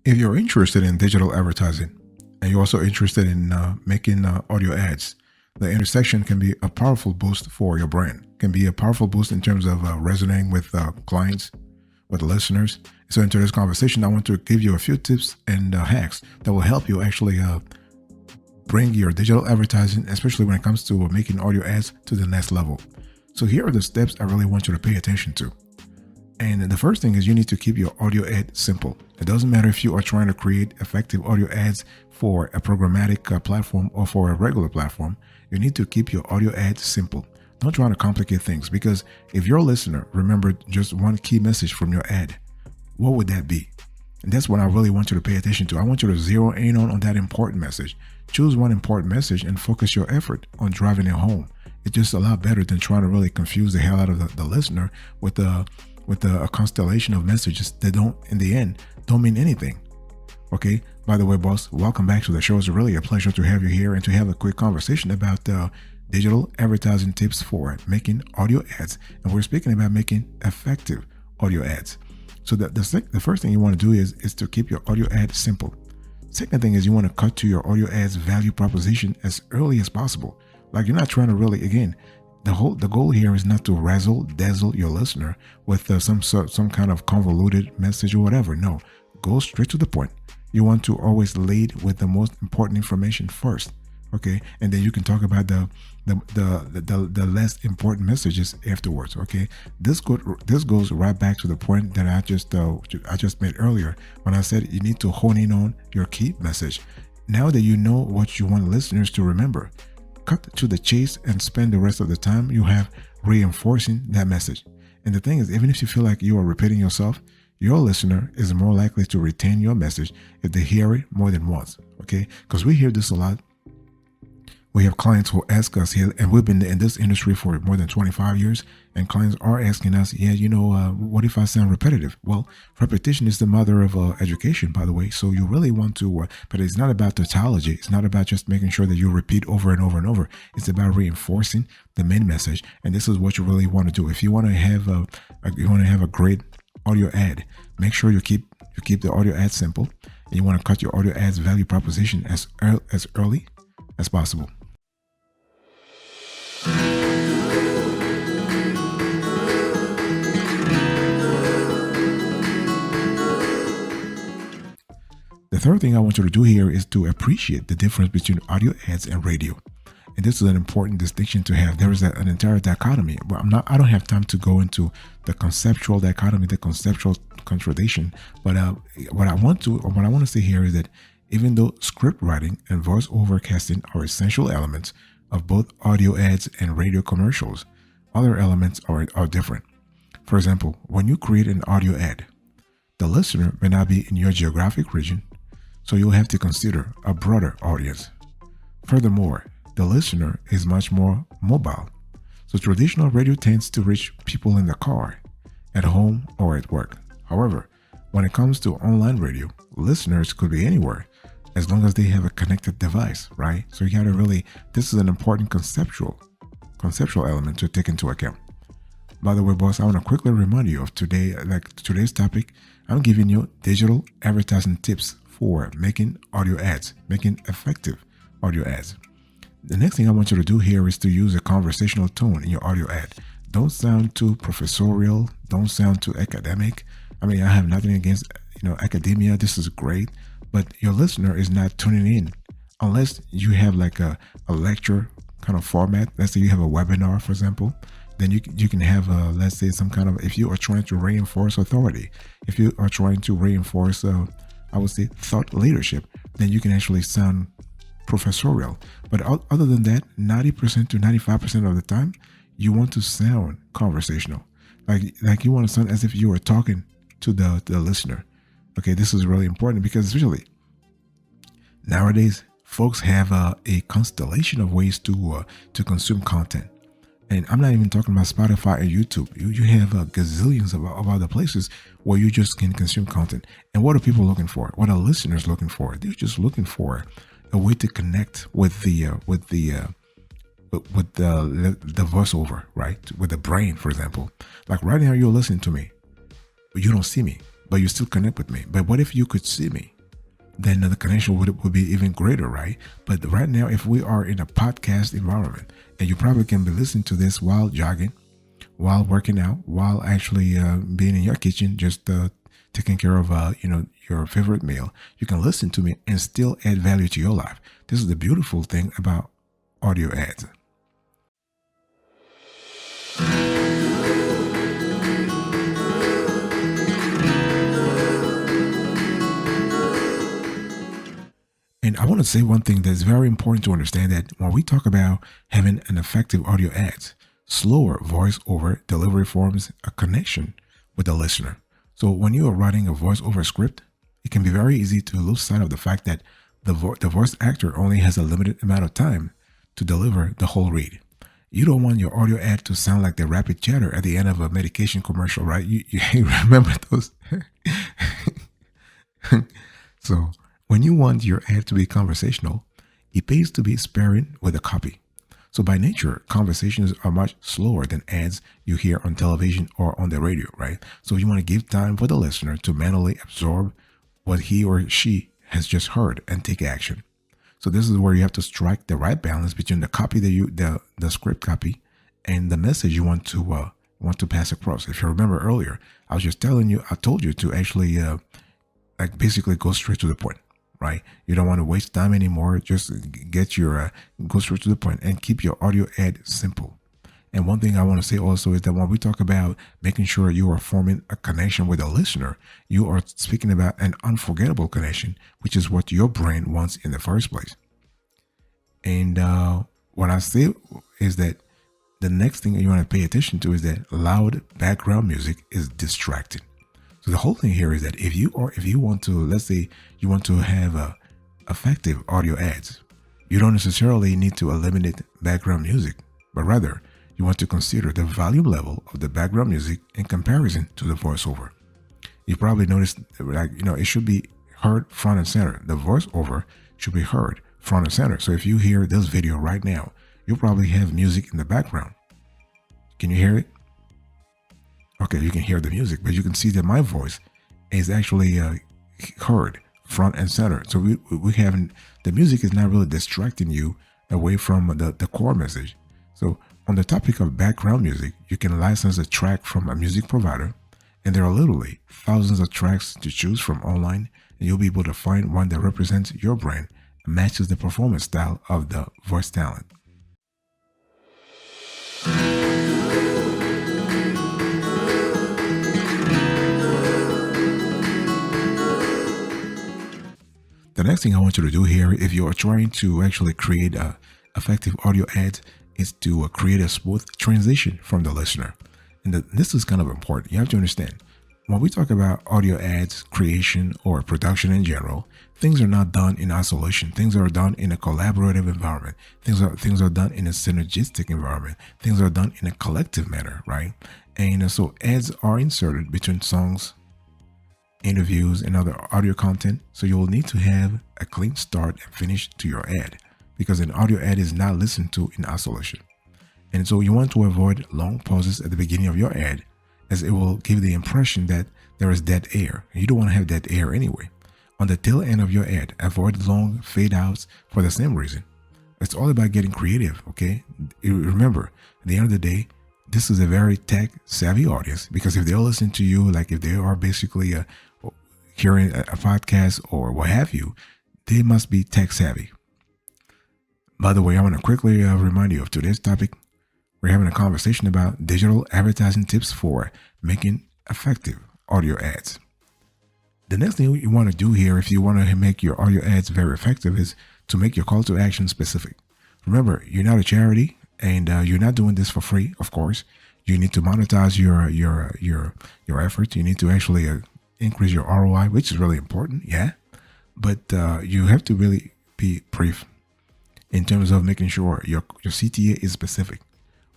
If you're interested in digital advertising and you're also interested in making audio ads, the intersection can be a powerful boost for your brand. Can be a powerful boost in terms of resonating with clients, with listeners. So, into this conversation, I want to give you a few tips and hacks that will help you actually bring your digital advertising, especially when it comes to making audio ads, to the next level. So, here are the steps I really want you to pay attention to. And the first thing is you need to keep your audio ad simple. It doesn't matter if you are trying to create effective audio ads for a programmatic platform or for a regular platform. You need to keep your audio ads simple. Don't try to complicate things, because if your listener remembered just one key message from your ad, what would that be? And that's what I really want you to pay attention to. I want you to zero in on that important message. Choose one important message and focus your effort on driving it home. It's just a lot better than trying to really confuse the hell out of the listener with a constellation of messages that don't, in the end, don't mean anything. Okay. By the way, boss, welcome back to the show. It's really a pleasure to have you here and to have a quick conversation about digital advertising tips for making audio ads. And we're speaking about making effective audio ads. So the first thing you want to do is to keep your audio ad simple. Second thing is you want to cut to your audio ads value proposition as early as possible. Like, you're not trying to really, again, the goal here is not to razzle dazzle your listener with some kind of convoluted message or whatever. No, go straight to the point. You want to always lead with the most important information first, okay, and then you can talk about the less important messages afterwards. Okay, this goes right back to the point that I just made earlier when I said you need to hone in on your key message. Now that you know what you want listeners to remember, cut to the chase and spend the rest of the time you have reinforcing that message. And the thing is, even if you feel like you are repeating yourself, your listener is more likely to retain your message if they hear it more than once. Okay? Because we hear this a lot. We have clients who ask us here, and we've been in this industry for more than 25 years, and clients are asking us, what if I sound repetitive? Well, repetition is the mother of education, by the way. So you really want to, but it's not about tautology. It's not about just making sure that you repeat over and over and over. It's about reinforcing the main message. And this is what you really want to do. If you want to have a great audio ad, make sure you keep the audio ad simple, and you want to cut your audio ads value proposition as early as possible. The third thing I want you to do here is to appreciate the difference between audio ads and radio. And this is an important distinction to have. There is an entire dichotomy, but I don't have time to go into the conceptual dichotomy, the conceptual contradiction. But what I want to say here is that even though script writing and voice over casting are essential elements of both audio ads and radio commercials, other elements are different. For example, when you create an audio ad, the listener may not be in your geographic region, so you'll have to consider a broader audience. Furthermore, the listener is much more mobile, so traditional radio tends to reach people in the car, at home, or at work. However, when it comes to online radio, listeners could be anywhere, as long as they have a connected device, right? So you gotta this is an important conceptual element to take into account. By the way, boss, I want to quickly remind you of today's topic. I'm giving you digital advertising tips for making audio ads, making effective audio ads. The next thing I want you to do here is to use a conversational tone in your audio ad. Don't sound too professorial. Don't sound too academic. I mean, I have nothing against academia. This is great. But your listener is not tuning in unless you have like a lecture kind of format. Let's say you have a webinar, for example. Then you can have let's say some kind of, if you are trying to reinforce authority, if you are trying to reinforce I would say thought leadership, then you can actually sound professorial. But other than that, 90% to 95% of the time, you want to sound conversational. Like you want to sound as if you were talking to the listener. Okay, this is really important because especially nowadays, folks have a constellation of ways to consume content. And I'm not even talking about Spotify and YouTube. You have gazillions of other places where you just can consume content. And what are people looking for? What are listeners looking for? They're just looking for a way to connect with the voiceover, right? With the brain, for example. Like right now, you're listening to me, but you don't see me, but you still connect with me. But what if you could see me? then the connection would be even greater, right? But right now, if we are in a podcast environment, and you probably can be listening to this while jogging, while working out, while actually being in your kitchen, just taking care of your favorite meal, you can listen to me and still add value to your life. This is the beautiful thing about audio ads. And I want to say one thing that's very important to understand, that when we talk about having an effective audio ads, slower voiceover delivery forms a connection with the listener. So when you are writing a voiceover script, it can be very easy to lose sight of the fact that the voice actor only has a limited amount of time to deliver the whole read. You don't want your audio ad to sound like the rapid chatter at the end of a medication commercial, right? You remember those? So when you want your ad to be conversational, it pays to be sparing with the copy. So by nature, conversations are much slower than ads you hear on television or on the radio, right? So you want to give time for the listener to mentally absorb what he or she has just heard and take action. So this is where you have to strike the right balance between the copy that the script copy and the message you want to pass across. If you remember earlier, I told you to actually basically go straight to the point. Right? You don't want to waste time anymore. Just go straight to the point and keep your audio ad simple. And one thing I want to say also is that when we talk about making sure you are forming a connection with a listener, you are speaking about an unforgettable connection, which is what your brain wants in the first place. And what I say is that the next thing you want to pay attention to is that loud background music is distracting. So the whole thing here is that if you want to, let's say you want to have effective audio ads, you don't necessarily need to eliminate background music, but rather you want to consider the volume level of the background music in comparison to the voiceover. You probably noticed it should be heard front and center. The voiceover should be heard front and center. So if you hear this video right now, you'll probably have music in the background. Can you hear it? Okay, you can hear the music, but you can see that my voice is actually heard front and center. So we haven't, the music is not really distracting you away from the core message. So on the topic of background music, you can license a track from a music provider, and there are literally thousands of tracks to choose from online, and you'll be able to find one that represents your brand and matches the performance style of the voice talent. The next thing I want you to do here, if you are trying to actually create effective audio ads, is to create a smooth transition from the listener. And this is kind of important. You have to understand, when we talk about audio ads creation or production in general, things are not done in isolation. Things are done in a collaborative environment. Things are done in a synergistic environment. Things are done in a collective manner, right? And so ads are inserted between songs, interviews, and other audio content. So you will need to have a clean start and finish to your ad, because an audio ad is not listened to in isolation. And so you want to avoid long pauses at the beginning of your ad, as it will give the impression that there is dead air. You don't want to have dead air anyway. On the tail end of your ad, avoid long fade outs for the same reason. It's all about getting creative, okay? Remember, at the end of the day, this is a very tech savvy audience, because if they're listening to you, like if they are basically hearing a podcast or what have you, they must be tech savvy. By the way, I want to quickly remind you of today's topic. We're having a conversation about digital advertising tips for making effective audio ads. The next thing you want to do here, if you want to make your audio ads very effective, is to make your call to action specific. Remember, you're not a charity, and you're not doing this for free. Of course, you need to monetize your effort. You need to actually increase your ROI, which is really important. Yeah, but you have to really be brief in terms of making sure your CTA is specific.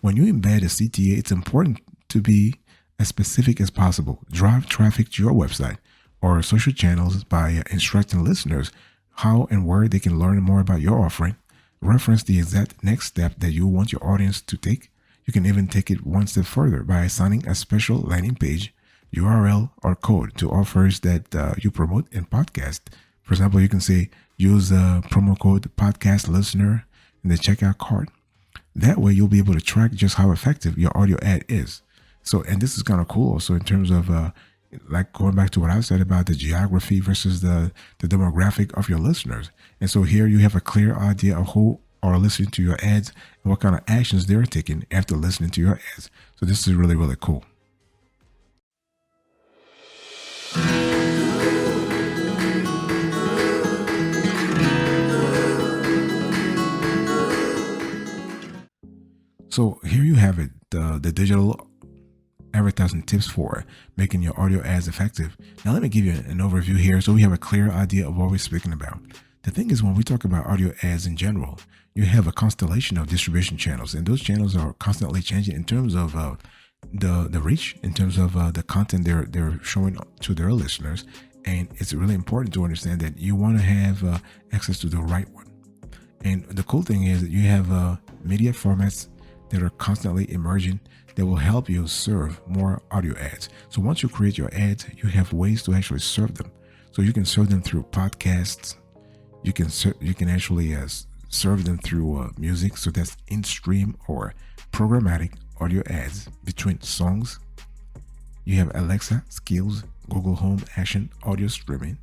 When you embed a CTA, it's important to be as specific as possible. Drive traffic to your website or social channels by instructing listeners how and where they can learn more about your offering. Reference the exact next step that you want your audience to take. You can even take it one step further by assigning a special landing page, URL, or code to offers that you promote in podcast For example, you can say use the promo code podcast listener in the checkout cart. That way you'll be able to track just how effective your audio ad is. So, and this is kind of cool also in terms of like going back to what I said about the geography versus the demographic of your listeners. And so here you have a clear idea of who are listening to your ads and what kind of actions they're taking after listening to your ads. So this is really, really cool. So here you have it, the digital advertising tips for making your audio ads effective. Now let me give you an overview here so we have a clear idea of what we're speaking about. The thing is, when we talk about audio ads in general, you have a constellation of distribution channels, and those channels are constantly changing in terms of the reach, in terms of the content they're showing to their listeners. And it's really important to understand that you want to have access to the right one. And the cool thing is that you have media formats that are constantly emerging that will help you serve more audio ads. So once you create your ads, you have ways to actually serve them. So you can serve them through podcasts. You can actually serve them through music. So that's in-stream or programmatic audio ads between songs. You have Alexa, Skills, Google Home, Action, audio streaming.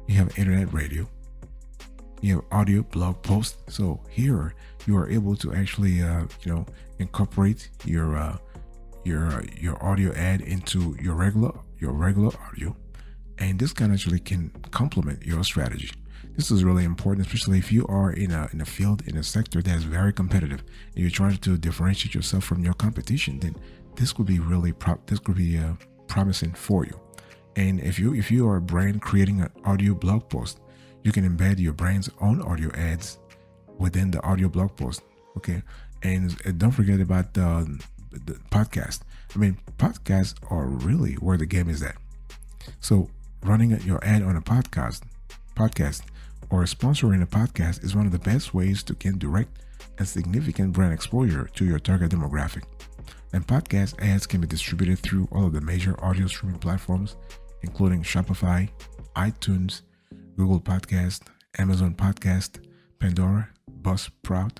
You have internet radio. You have audio blog posts. So here you are able to actually, incorporate your audio ad into your regular audio, and this can complement your strategy. This is really important, especially if you are in a field, in a sector that is very competitive, and you're trying to differentiate yourself from your competition. Then this could be promising for you. And if you are a brand creating an audio blog post, you can embed your brand's own audio ads within the audio blog post. Okay. And don't forget about the podcast. I mean, podcasts are really where the game is at. So running your ad on a podcast or sponsoring a podcast is one of the best ways to gain direct and significant brand exposure to your target demographic. And podcast ads can be distributed through all of the major audio streaming platforms, including Shopify, iTunes, Google Podcast, Amazon Podcast, Pandora, Buzzsprout,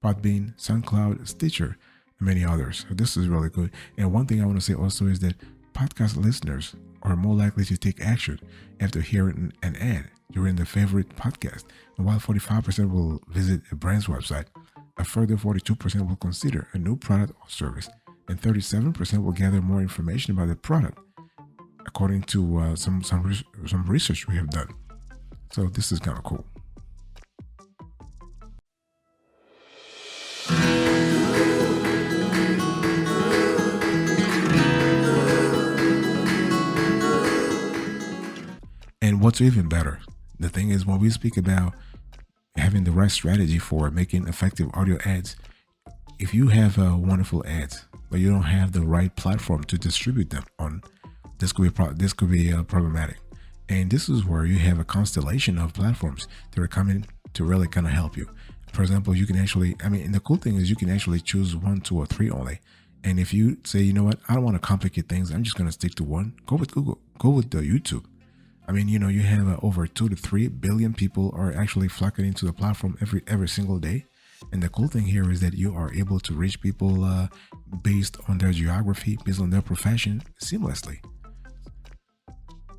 Podbean, SoundCloud, Stitcher, and many others. So this is really good. And one thing I want to say also is that podcast listeners are more likely to take action after hearing an ad during their favorite podcast. And while 45% will visit a brand's website, a further 42% will consider a new product or service, and 37% will gather more information about the product, according to some research we have done. So this is kind of cool. And what's even better, the thing is, when we speak about having the right strategy for making effective audio ads, if you have wonderful ads, but you don't have the right platform to distribute them on, this could be problematic. And this is where you have a constellation of platforms that are coming to really kind of help you. For example, you can actually, and the cool thing is you can actually choose 1, 2, or 3 only. And if you say, you know what, I don't want to complicate things, I'm just going to stick to one, go with Google, go with the YouTube. You have over 2 to 3 billion people are actually flocking into the platform every single day. And the cool thing here is that you are able to reach people based on their geography, based on their profession seamlessly.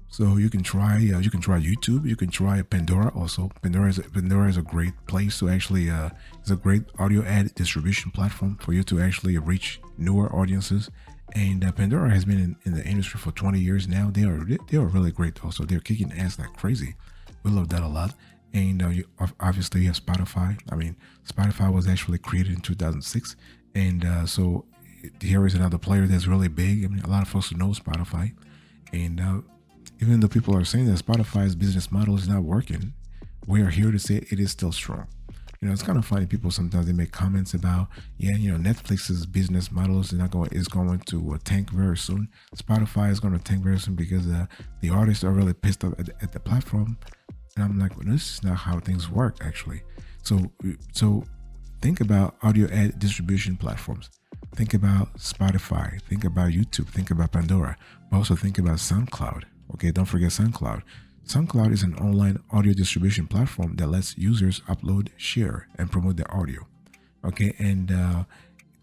So you can try YouTube. You can try Pandora also. Pandora is a great place to actually it's a great audio ad distribution platform for you to actually reach newer audiences. And Pandora has been in the industry for 20 years now. They are really great also. They're kicking ass like crazy. We love that a lot. And obviously you have Spotify. Spotify was actually created in 2006. And so here is another player that's really big. A lot of folks know Spotify. And even though people are saying that Spotify's business model is not working, we are here to say it is still strong. It's kind of funny. People sometimes they make comments about, Netflix's business model is going to tank very soon. Spotify is going to tank very soon because the artists are really pissed off at the platform. And I'm like, well, this is not how things work, actually. So think about audio ad distribution platforms. Think about Spotify. Think about YouTube. Think about Pandora. But also think about SoundCloud. Okay, don't forget SoundCloud. SoundCloud is an online audio distribution platform that lets users upload, share, and promote their audio. Okay, and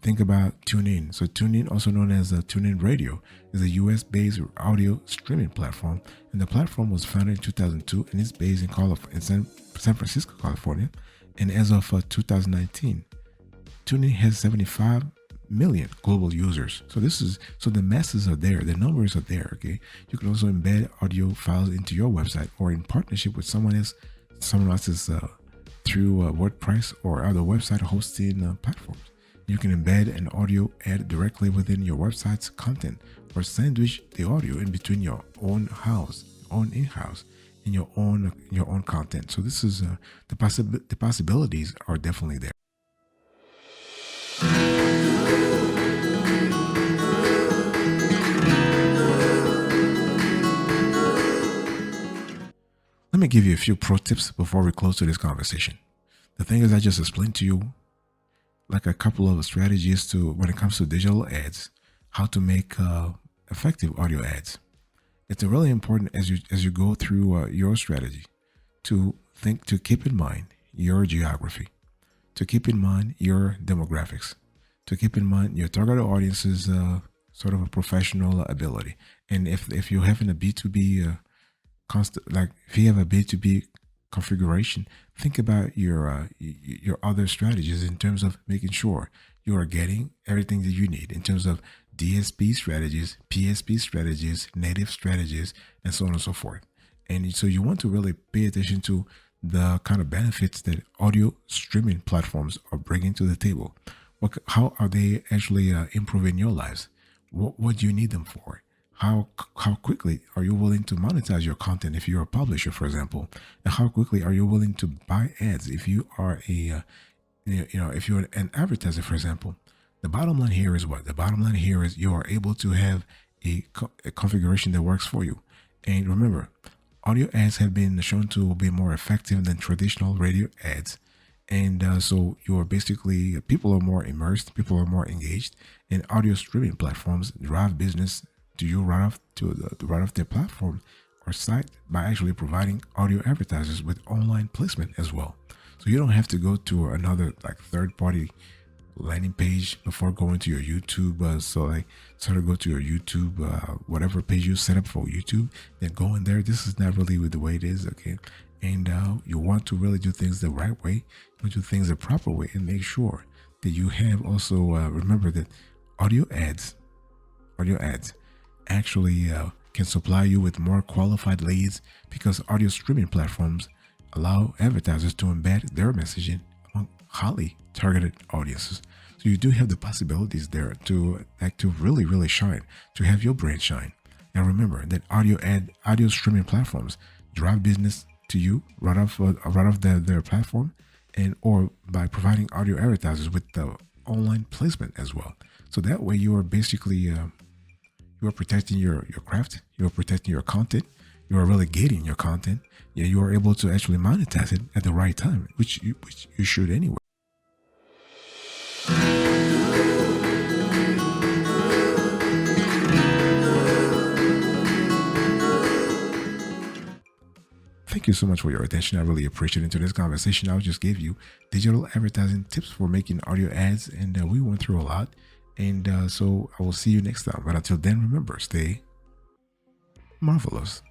think about TuneIn. So TuneIn, also known as TuneIn Radio, is a US-based audio streaming platform, and the platform was founded in 2002 and is based in San Francisco, California. And as of 2019, TuneIn has 75 million global users. So the masses are there, the numbers are there. Okay, you can also embed audio files into your website or in partnership with someone else's through WordPress or other website hosting platforms. You can embed an audio ad directly within your website's content or sandwich the audio in between your own in-house, and your own content. So this is the possibilities are definitely there. Let me give you a few pro tips before we close to this conversation. The thing is, I just explained to you like a couple of strategies to when it comes to digital ads, how to make effective audio ads. It's really important as you go through your strategy to keep in mind your geography, to keep in mind your demographics, to keep in mind your target audience's sort of a professional ability. And if you're having a B2B if you have a B2B configuration, think about your other strategies in terms of making sure you are getting everything that you need in terms of DSP strategies, PSP strategies, native strategies, and so on and so forth. And so you want to really pay attention to the kind of benefits that audio streaming platforms are bringing to the table. How are they actually improving your lives? What do you need them for? How quickly are you willing to monetize your content if you're a publisher, for example? And how quickly are you willing to buy ads if you are if you're an advertiser, for example? The bottom line here is what? The bottom line here is you are able to have a configuration that works for you. And remember, audio ads have been shown to be more effective than traditional radio ads. And so you're basically, people are more immersed, people are more engaged, and audio streaming platforms drive business to you right off their platform or site by actually providing audio advertisers with online placement as well. So you don't have to go to another third-party landing page before going to your YouTube. Go to your YouTube, whatever page you set up for YouTube, then go in there. This is not really the way it is, okay? And you want to really do things the right way, you want to do things the proper way, and make sure that you have also remember that audio ads actually can supply you with more qualified leads because audio streaming platforms allow advertisers to embed their messaging among highly targeted audiences. So you do have the possibilities there to really shine, to have your brand shine. And remember that audio streaming platforms drive business to you right off their platform, and or by providing audio advertisers with the online placement as well. So that way you are basically you are protecting your craft, you are protecting your content, you are really gating your content. Yeah, you are able to actually monetize it at the right time, which you should anyway. Thank you so much for your attention. I really appreciate it. In today's conversation, I just gave you digital advertising tips for making audio ads, and we went through a lot. And so I will see you next time. But until then, remember, stay marvelous.